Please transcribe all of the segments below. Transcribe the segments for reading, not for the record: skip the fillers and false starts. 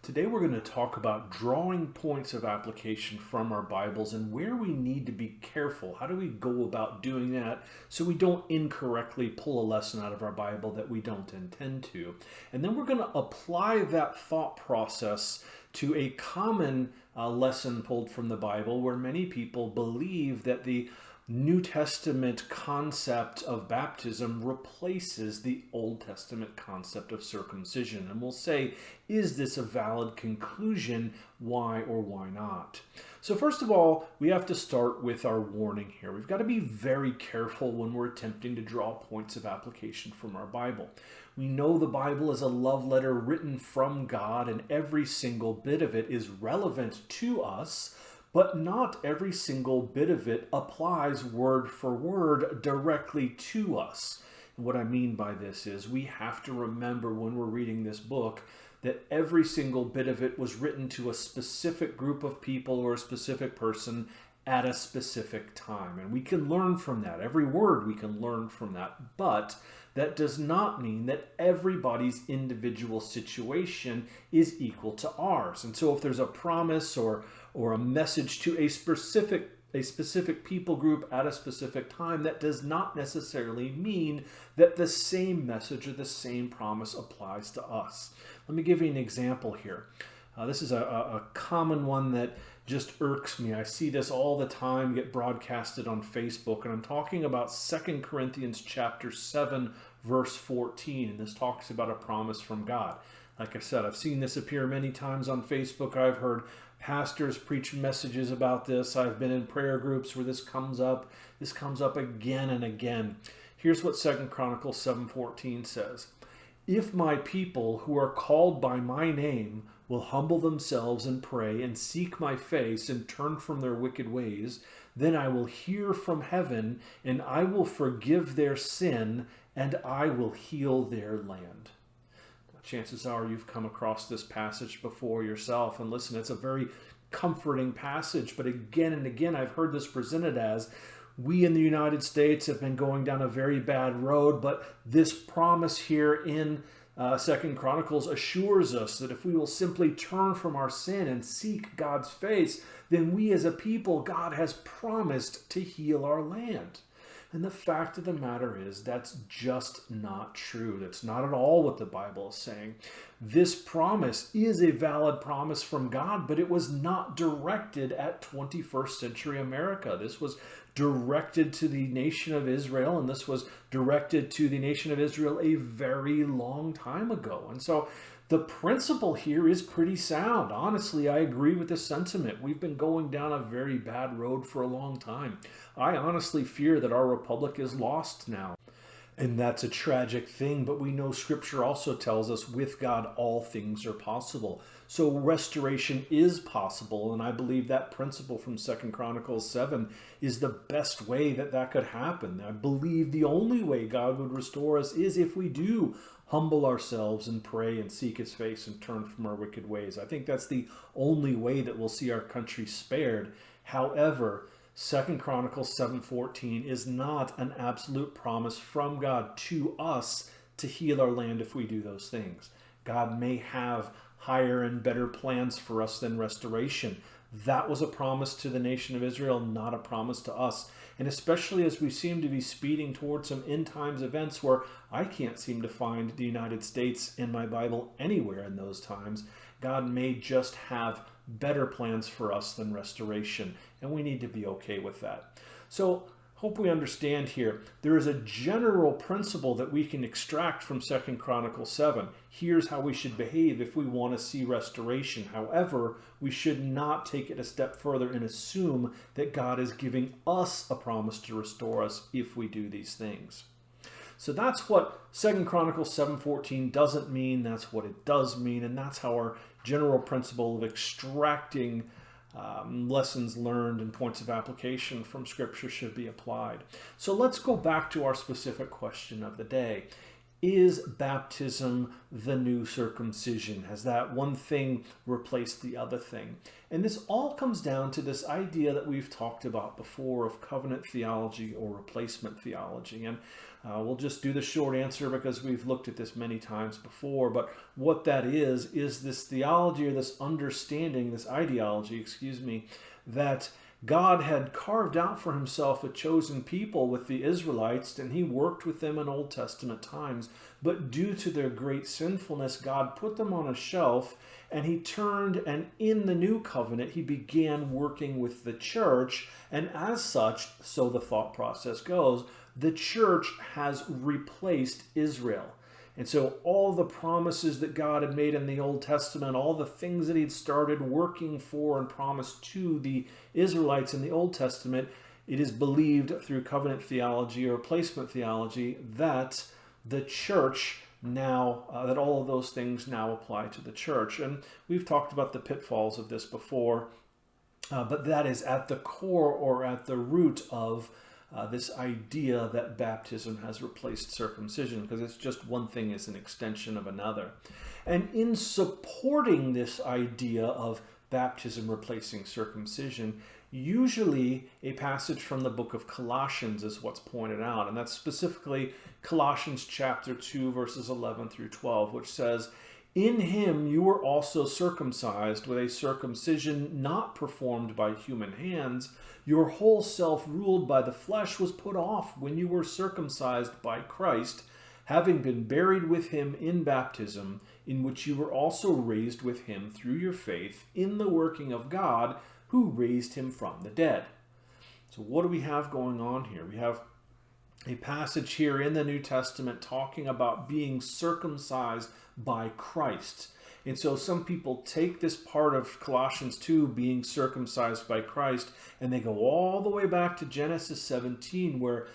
Today we're going to talk about drawing points of application from our Bibles and where we need to be careful. How do we go about doing that so we don't incorrectly pull a lesson out of our Bible that we don't intend to? And then we're going to apply that thought process to a common lesson pulled from the Bible where many people believe that the New Testament concept of baptism replaces the Old Testament concept of circumcision. And we'll say, is this a valid conclusion? Why or why not? So first of all, we have to start with our warning here. We've got to be very careful when we're attempting to draw points of application from our Bible. We know the Bible is a love letter written from God, and every single bit of it is relevant to us. But not every single bit of it applies word for word directly to us. And what I mean by this is we have to remember when we're reading this book that every single bit of it was written to a specific group of people or a specific person at a specific time. And we can learn from that. Every word we can learn from that. But that does not mean that everybody's individual situation is equal to ours. And so if there's a promise or a message to a specific people group at a specific time, that does not necessarily mean that the same message or the same promise applies to us. Let me give you an example here. This is a common one that just irks me. I see this all the time get broadcasted on Facebook, and I'm talking about 2 Corinthians chapter 7, verse 14, and this talks about a promise from God. Like I said, I've seen this appear many times on Facebook. I've heard pastors preach messages about this. I've been in prayer groups where this comes up. This comes up again and again. Here's what 2 Chronicles 7:14 says. If my people who are called by my name will humble themselves and pray and seek my face and turn from their wicked ways, then I will hear from heaven and I will forgive their sin and I will heal their land. Chances are you've come across this passage before yourself. And listen, it's a very comforting passage. But again and again, I've heard this presented as we in the United States have been going down a very bad road. But this promise here in 2 Chronicles assures us that if we will simply turn from our sin and seek God's face, then we as a people, God has promised to heal our land. And the fact of the matter is that's just not true. That's not at all what the Bible is saying. This promise is a valid promise from God, but it was not directed at 21st century America. This was directed to the nation of Israel, and this was directed to the nation of Israel a very long time ago. And so the principle here is pretty sound. Honestly, I agree with this sentiment. We've been going down a very bad road for a long time. I honestly fear that our republic is lost now. And that's a tragic thing, but we know Scripture also tells us with God all things are possible. So restoration is possible, and I believe that principle from 2 Chronicles 7 is the best way that could happen. I believe the only way God would restore us is if we do humble ourselves and pray and seek his face and turn from our wicked ways. I think that's the only way that we'll see our country spared. However, 2 Chronicles 7:14 is not an absolute promise from God to us to heal our land if we do those things. God may have higher and better plans for us than restoration. That was a promise to the nation of Israel, not a promise to us. And especially as we seem to be speeding towards some end times events where I can't seem to find the United States in my Bible anywhere in those times, God may just have better plans for us than restoration. And we need to be okay with that. So hope we understand here. There is a general principle that we can extract from 2 Chronicles 7. Here's how we should behave if we want to see restoration. However, we should not take it a step further and assume that God is giving us a promise to restore us if we do these things. So that's what 2 Chronicles 7:14 doesn't mean. That's what it does mean. And that's how our general principle of extracting lessons learned and points of application from Scripture should be applied. So let's go back to our specific question of the day. Is baptism the new circumcision? Has that one thing replaced the other thing? And this all comes down to this idea that we've talked about before of covenant theology or replacement theology. And we'll just do the short answer because we've looked at this many times before. But what that is this theology or this understanding, this ideology, that God had carved out for himself a chosen people with the Israelites, and he worked with them in Old Testament times. But due to their great sinfulness, God put them on a shelf, and he turned, and in the new covenant, he began working with the church. And as such, so the thought process goes, the church has replaced Israel. And so all the promises that God had made in the Old Testament, all the things that he'd started working for and promised to the Israelites in the Old Testament, it is believed through covenant theology or replacement theology that the church now, that all of those things now apply to the church. And we've talked about the pitfalls of this before, but that is at the core or at the root of this idea that baptism has replaced circumcision, because it's just one thing is an extension of another. And in supporting this idea of baptism replacing circumcision, usually a passage from the book of Colossians is what's pointed out, and that's specifically Colossians chapter 2, verses 11 through 12, which says, "In him you were also circumcised with a circumcision not performed by human hands. Your whole self ruled by the flesh was put off when you were circumcised by Christ, having been buried with him in baptism, in which you were also raised with him through your faith in the working of God, who raised him from the dead." So what do we have going on here? We have a passage here in the New Testament talking about being circumcised by Christ. And so some people take this part of Colossians 2, being circumcised by Christ, and they go all the way back to Genesis 17, where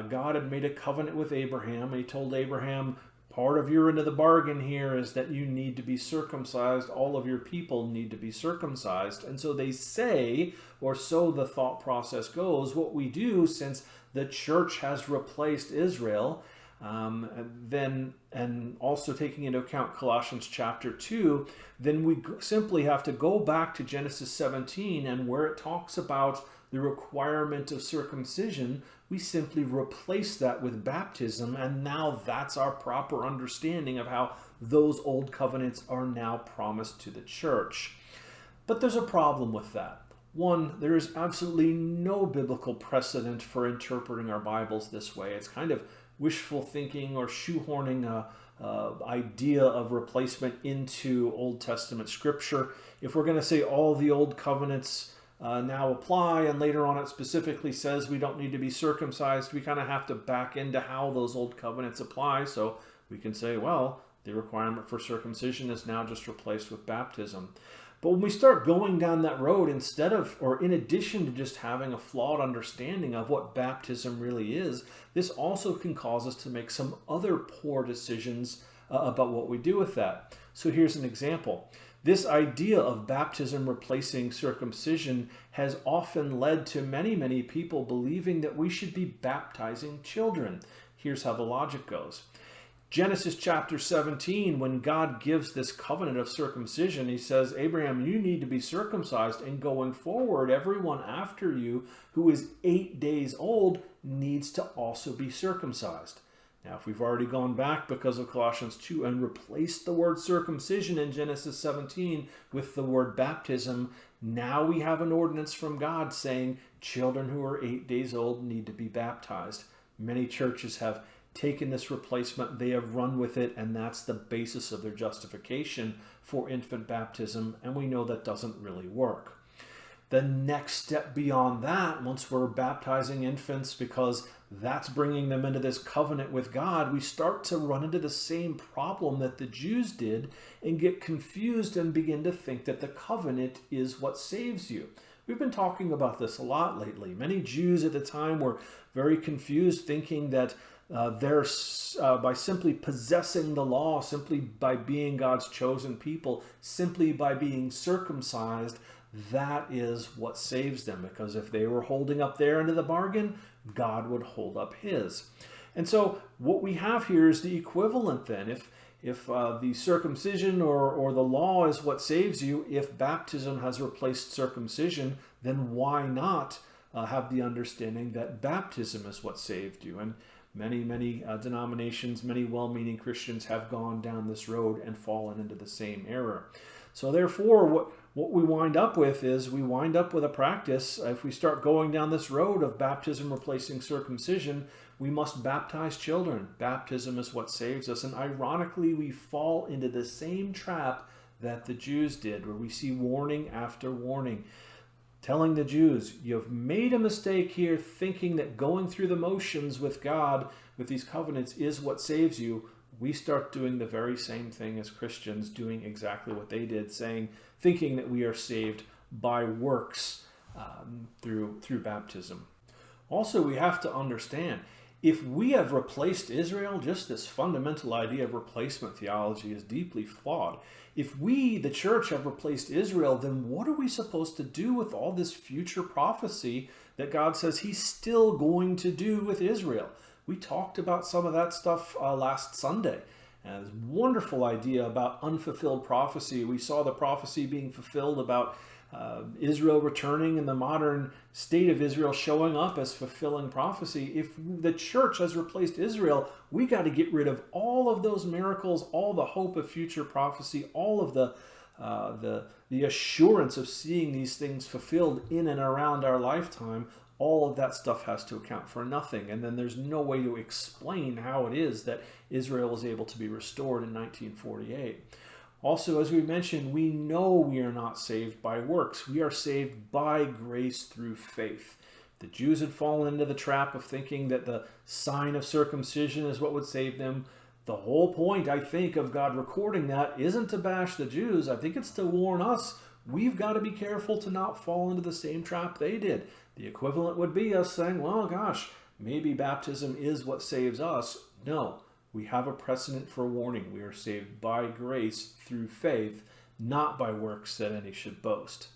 God had made a covenant with Abraham. And he told Abraham, part of your end of the bargain here is that you need to be circumcised. All of your people need to be circumcised. And so they say, or so the thought process goes, what we do since the church has replaced Israel, and also taking into account Colossians chapter 2, then we simply have to go back to Genesis 17, and where it talks about the requirement of circumcision, we simply replace that with baptism, and now that's our proper understanding of how those old covenants are now promised to the church. But there's a problem with that. One, there is absolutely no biblical precedent for interpreting our Bibles this way. It's kind of wishful thinking or shoehorning a idea of replacement into Old Testament scripture. If we're going to say all the old covenants now apply, and later on it specifically says we don't need to be circumcised, we kind of have to back into how those old covenants apply. So we can say, well, the requirement for circumcision is now just replaced with baptism. But when we start going down that road, instead of, or in addition to just having a flawed understanding of what baptism really is, this also can cause us to make some other poor decisions about what we do with that. So here's an example. This idea of baptism replacing circumcision has often led to many people believing that we should be baptizing children. Here's how the logic goes. Genesis chapter 17, when God gives this covenant of circumcision, he says, Abraham, you need to be circumcised, and going forward, everyone after you who is 8 days old needs to also be circumcised. Now, if we've already gone back because of Colossians 2 and replaced the word circumcision in Genesis 17 with the word baptism, now we have an ordinance from God saying children who are 8 days old need to be baptized. Many churches have taken this replacement, they have run with it, and that's the basis of their justification for infant baptism, and we know that doesn't really work. The next step beyond that, once we're baptizing infants because that's bringing them into this covenant with God, we start to run into the same problem that the Jews did and get confused and begin to think that the covenant is what saves you. We've been talking about this a lot lately. Many Jews at the time were very confused, thinking that by simply possessing the law, simply by being God's chosen people, simply by being circumcised, that is what saves them. Because if they were holding up their end of the bargain, God would hold up his. And so what we have here is the equivalent then. If the circumcision or the law is what saves you, if baptism has replaced circumcision, then why not have the understanding that baptism is what saved you? And many denominations, many well-meaning Christians have gone down this road and fallen into the same error. So therefore, what we wind up with is we wind up with a practice. If we start going down this road of baptism replacing circumcision, we must baptize children. Baptism is what saves us. And ironically, we fall into the same trap that the Jews did, where we see warning after warning, telling the Jews, you've made a mistake here thinking that going through the motions with God, with these covenants, is what saves you. We start doing the very same thing as Christians, doing exactly what they did, thinking that we are saved by works through baptism. Also, we have to understand, if we have replaced Israel, just this fundamental idea of replacement theology is deeply flawed. If we, the church, have replaced Israel, then what are we supposed to do with all this future prophecy that God says he's still going to do with Israel? We talked about some of that stuff last Sunday. And this wonderful idea about unfulfilled prophecy. We saw the prophecy being fulfilled about Israel returning and the modern state of Israel showing up as fulfilling prophecy. If the church has replaced Israel, we got to get rid of all of those miracles, all the hope of future prophecy, all of the assurance of seeing these things fulfilled in and around our lifetime. All of that stuff has to account for nothing. And then there's no way to explain how it is that Israel was able to be restored in 1948. Also, as we mentioned, we know we are not saved by works. We are saved by grace through faith. The Jews had fallen into the trap of thinking that the sign of circumcision is what would save them. The whole point, I think, of God recording that isn't to bash the Jews. I think it's to warn us. We've got to be careful to not fall into the same trap they did. The equivalent would be us saying, well, gosh, maybe baptism is what saves us. No. We have a precedent for warning. We are saved by grace through faith, not by works that any should boast.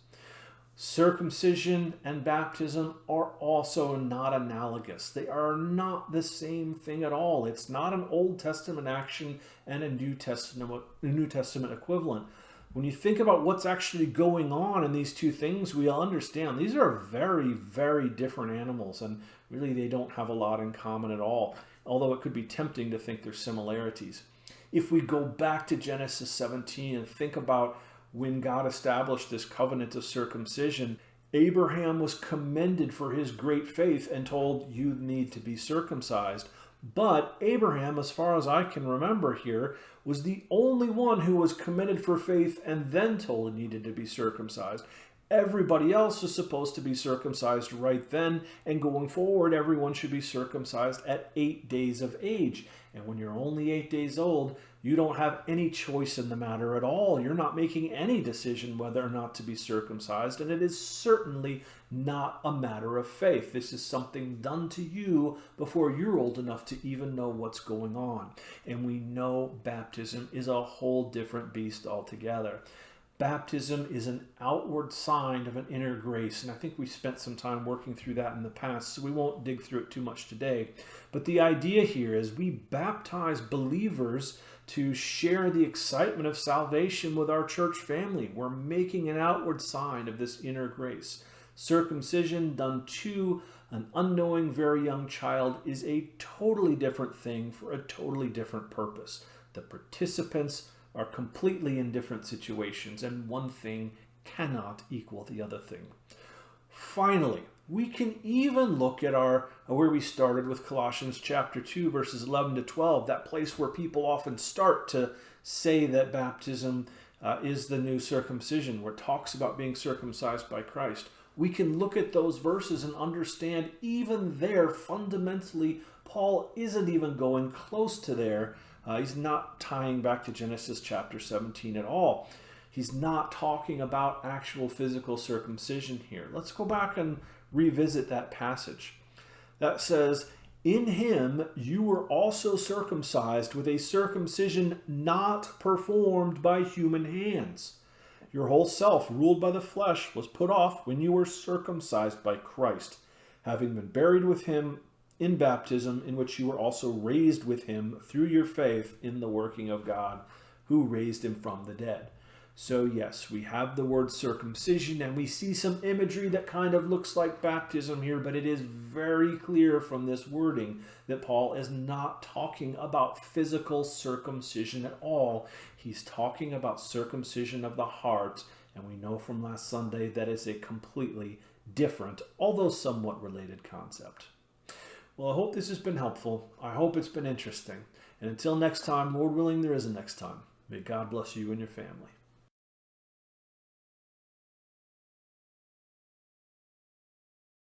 Circumcision and baptism are also not analogous. They are not the same thing at all. It's not an Old Testament action and a New Testament equivalent. When you think about what's actually going on in these two things, we'll understand these are very, very different animals, and really they don't have a lot in common at all, although it could be tempting to think there's similarities. If we go back to Genesis 17 and think about when God established this covenant of circumcision, Abraham was commended for his great faith and told, you need to be circumcised. But Abraham, as far as I can remember here, was the only one who was commended for faith and then told he needed to be circumcised. Everybody else was supposed to be circumcised right then, and going forward, everyone should be circumcised at 8 days of age. And when you're only 8 days old, you don't have any choice in the matter at all. You're not making any decision whether or not to be circumcised, and it is certainly not a matter of faith. This is something done to you before you're old enough to even know what's going on. And we know baptism is a whole different beast altogether. Baptism is an outward sign of an inner grace, and I think we spent some time working through that in the past, so we won't dig through it too much today. But the idea here is we baptize believers to share the excitement of salvation with our church family. We're making an outward sign of this inner grace. Circumcision done to an unknowing, very young child is a totally different thing for a totally different purpose. The participants are completely in different situations, and one thing cannot equal the other thing. Finally, we can even look at where we started with Colossians chapter 2, verses 11 to 12, that place where people often start to say that baptism is the new circumcision, where it talks about being circumcised by Christ. We can look at those verses and understand even there, fundamentally, Paul isn't even going close to there. He's not tying back to Genesis chapter 17 at all. He's not talking about actual physical circumcision here. Let's go back and revisit that passage. That says, in him you were also circumcised with a circumcision not performed by human hands. Your whole self, ruled by the flesh, was put off when you were circumcised by Christ, having been buried with him in baptism, in which you were also raised with him through your faith in the working of God who raised him from the dead. So yes, we have the word circumcision, and we see some imagery that kind of looks like baptism here, but it is very clear from this wording that Paul is not talking about physical circumcision at all. He's talking about circumcision of the heart, and we know from last Sunday that is a completely different, although somewhat related concept. Well, I hope this has been helpful. I hope it's been interesting. And until next time, Lord willing, there is a next time. May God bless you and your family.